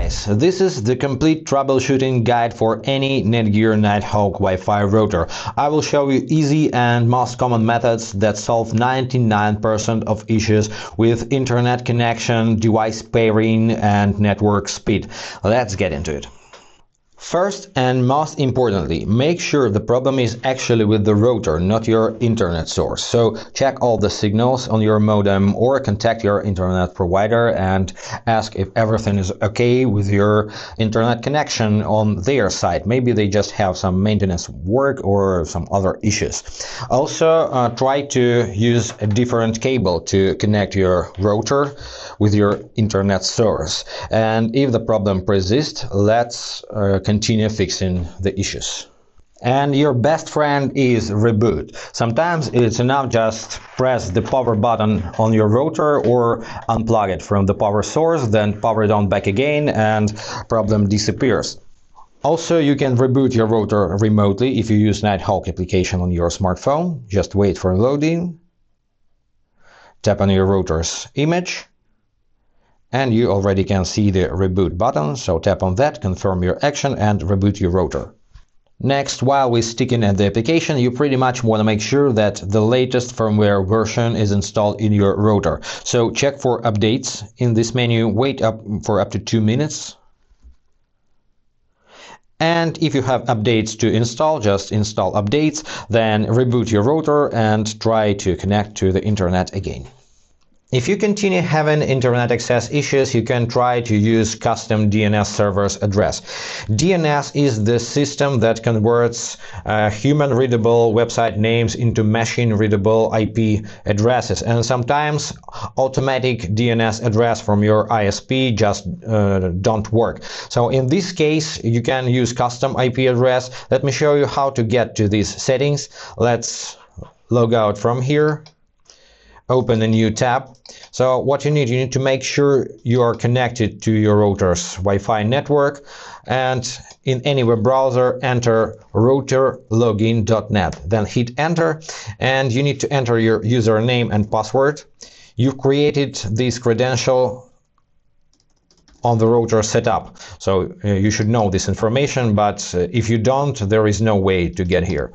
guys, this is the complete troubleshooting guide for any Netgear Nighthawk Wi-Fi router. I will show you easy and most common methods that solve 99% of issues with internet connection, device pairing and network speed. Let's get into it. First and most importantly, make sure the problem is actually with the router, not your internet source. So check all the signals on your modem or contact your internet provider and ask if everything is okay with your internet connection on their side. Maybe they just have some maintenance work or some other issues. Also, try to use a different cable to connect your router with your internet source. And if the problem persists, let's continue fixing the issues. And your best friend is Reboot. Sometimes it's enough just press the power button on your router or unplug it from the power source, then power it on back again and problem disappears. Also, you can reboot your router remotely if you use Nighthawk application on your smartphone. Just wait for loading, tap on your router's image, and you already can see the reboot button, so tap on that, confirm your action and reboot your router. Next, while we're sticking at the application, you pretty much want to make sure that the latest firmware version is installed in your router. So check for updates in this menu, wait for up to 2 minutes. And if you have updates to install, just install updates, then reboot your router and try to connect to the internet again. If you continue having internet access issues, you can try to use custom DNS server's address. DNS is the system that converts human-readable website names into machine-readable IP addresses, and sometimes automatic DNS address from your ISP just don't work. So in this case, you can use custom IP address. Let me show you how to get to these settings. Let's log out from here. Open a new tab. So what you need to make sure you are connected to your router's Wi-Fi network, and in any web browser enter routerlogin.net, then hit enter, and you need to enter your username and password. You've created this credential on the router setup, so you should know this information, but if you don't, there is no way to get here.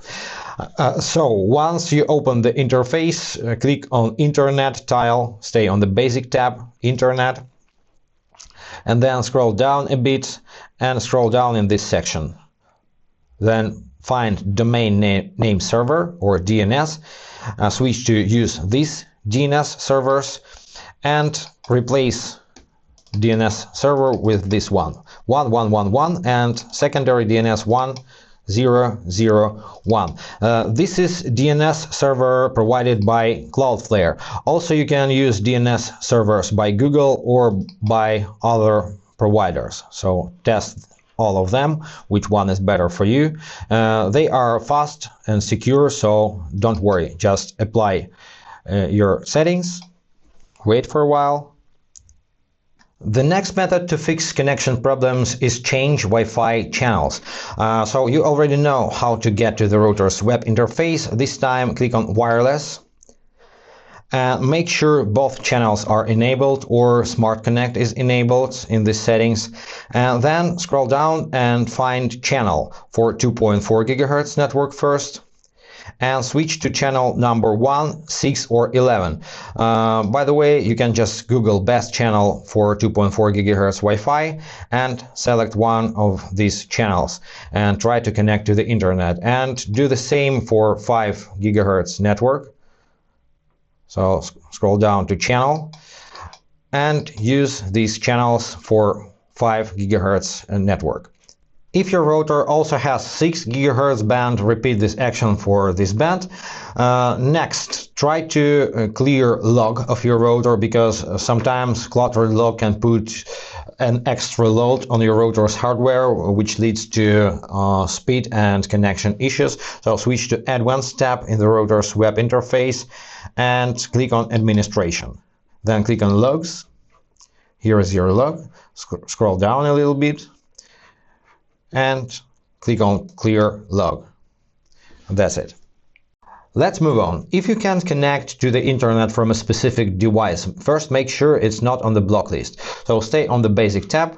So once you open the interface, click on Internet tile, stay on the Basic tab, Internet, and then scroll down a bit and scroll down in this section. Then find Domain Name Server or DNS, switch to use these DNS servers and replace DNS server with this one, 1111, and secondary DNS 1001. This is DNS server provided by Cloudflare. Also, you can use DNS servers by Google or by other providers. So test all of them, which one is better for you. They are fast and secure, so don't worry. Just apply your settings, wait for a while. The next method to fix connection problems is change Wi-Fi channels. So you already know how to get to the router's web interface. This time click on wireless and make sure both channels are enabled or Smart Connect is enabled in the settings. And then scroll down and find channel for 2.4 GHz network first, and switch to channel number 1, 6 or 11. By the way, you can just Google best channel for 2.4 GHz Wi-Fi and select one of these channels and try to connect to the internet, and do the same for 5 GHz network. So scroll down to channel and use these channels for 5 GHz network. If your router also has 6 GHz band, repeat this action for this band. Next, try to clear log of your router, because sometimes cluttered log can put an extra load on your router's hardware, which leads to speed and connection issues. So switch to Advanced tab in the router's web interface and click on Administration. Then click on Logs. Here is your log. Scroll down a little bit and click on Clear Log. That's it. Let's move on. If you can't connect to the internet from a specific device, first make sure it's not on the block list. So stay on the Basic tab,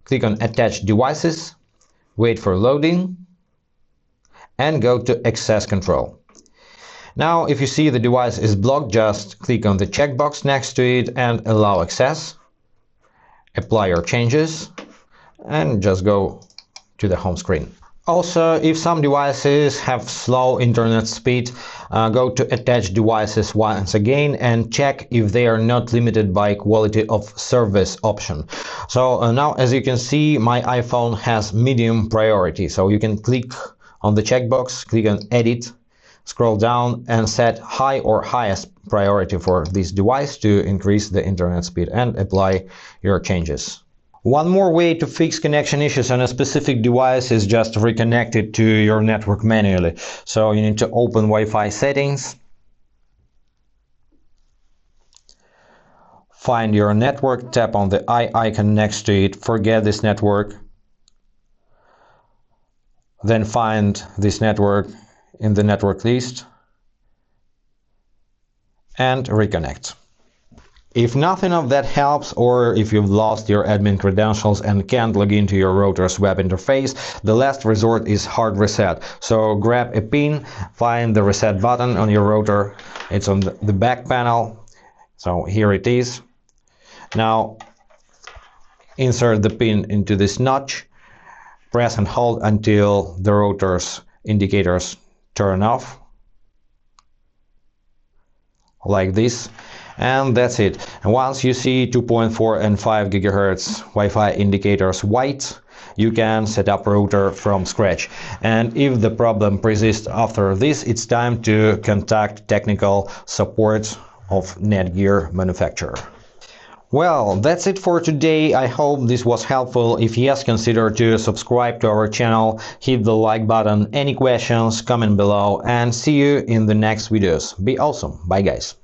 click on Attach Devices, wait for loading, and go to Access Control. Now, if you see the device is blocked, just click on the checkbox next to it and allow access. Apply your changes and just go to the home screen. Also, if some devices have slow internet speed, go to Attach Devices once again and check if they are not limited by Quality of Service option. So now, as you can see, my iPhone has medium priority. So you can click on the checkbox, click on Edit, scroll down and set high or highest priority for this device to increase the internet speed and apply your changes. One more way to fix connection issues on a specific device is just reconnect it to your network manually. So you need to open Wi-Fi settings, find your network, tap on the eye icon next to it, forget this network, then find this network in the network list and reconnect. If nothing of that helps, or if you've lost your admin credentials and can't log into your router's web interface, the last resort is hard reset. So grab a pin, find the reset button on your router. It's on the back panel. So here it is. Now insert the pin into this notch, press and hold until the router's indicators turn off, like this. And that's it. And once you see 2.4 and 5 GHz Wi-Fi indicators white, you can set up router from scratch. And if the problem persists after this, it's time to contact technical support of Netgear manufacturer. Well, that's it for today. I hope this was helpful. If yes, consider to subscribe to our channel, hit the like button. Any questions, comment below, and see you in the next videos. Be awesome. Bye guys.